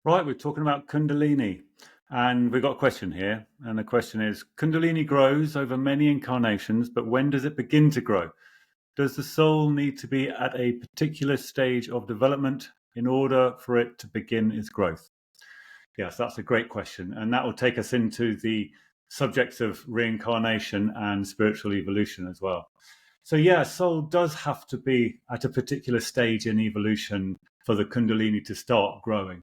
Right, we're talking about Kundalini, and we've got a question here. And the question is, Kundalini grows over many incarnations, but when does it begin to grow? Does the soul need to be at a particular stage of development in order for it to begin its growth? Yes, that's a great question. And that will take us into the subjects of reincarnation and spiritual evolution as well. So yeah, soul does have to be at a particular stage in evolution for the Kundalini to start growing.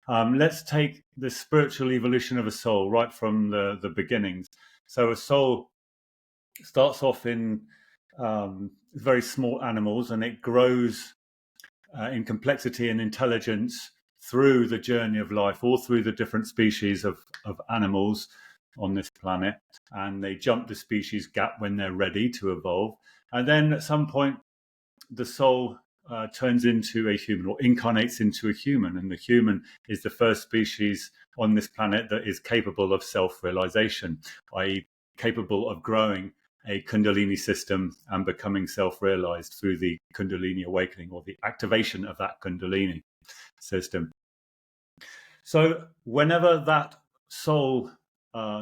Let's take the spiritual evolution of a soul right from the beginnings. So a soul starts off in very small animals, and it grows in complexity and intelligence through the journey of life, all through the different species of animals on this planet. And they jump the species gap when they're ready to evolve. And then at some point, the soul turns into a human or incarnates into a human. And the human is the first species on this planet that is capable of self-realization, i.e. capable of growing a Kundalini system and becoming self-realized through the Kundalini awakening or the activation of that Kundalini system. So whenever that soul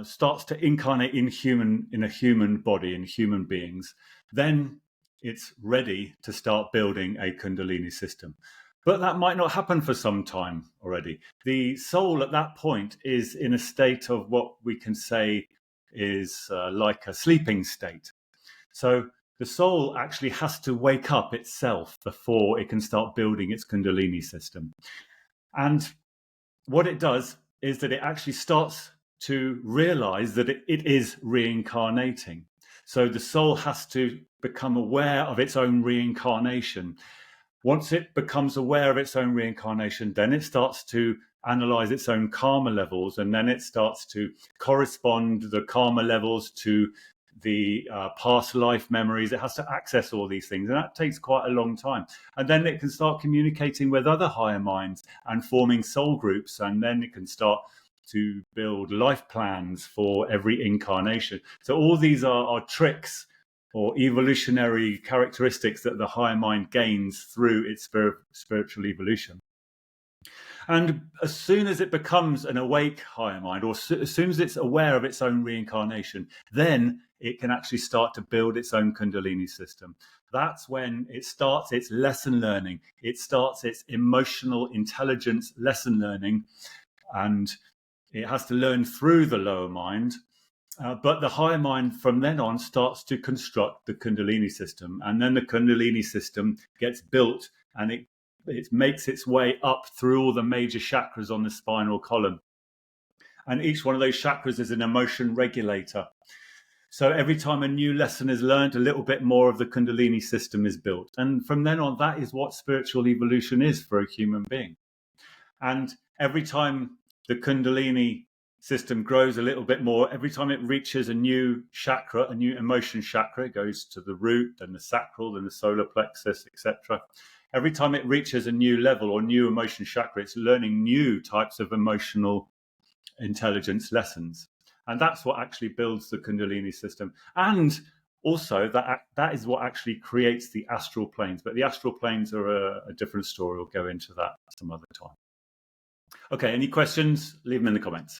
starts to incarnate in a human body, in human beings, then it's ready to start building a Kundalini system. But that might not happen for some time already. The soul at that point is in a state of what we can say is like a sleeping state. So the soul actually has to wake up itself before it can start building its Kundalini system. And what it does is that it actually starts to realize that it is reincarnating. So the soul has to become aware of its own reincarnation. Once it becomes aware of its own reincarnation, then it starts to analyze its own karma levels, and then it starts to correspond the karma levels to the past life memories. It has to access all these things, and that takes quite a long time. And then it can start communicating with other higher minds and forming soul groups, and then it can start to build life plans for every incarnation. So all these are tricks or evolutionary characteristics that the higher mind gains through its spiritual evolution. And as soon as it becomes an awake higher mind, or as soon as it's aware of its own reincarnation, then it can actually start to build its own Kundalini system. That's when it starts its lesson learning. It starts its emotional intelligence lesson learning, and it has to learn through the lower mind. But the higher mind from then on starts to construct the Kundalini system. And then the Kundalini system gets built, and it makes its way up through all the major chakras on the spinal column. And each one of those chakras is an emotion regulator. So every time a new lesson is learned, a little bit more of the Kundalini system is built. And from then on, that is what spiritual evolution is for a human being. And every time the Kundalini system grows a little bit more, every time it reaches a new chakra, a new emotion chakra, it goes to the root, then the sacral, then the solar plexus, etc. Every time it reaches a new level or new emotion chakra, it's learning new types of emotional intelligence lessons. And that's what actually builds the Kundalini system. And also that is what actually creates the astral planes. But the astral planes are a different story. We'll go into that some other time. Okay, any questions? Leave them in the comments.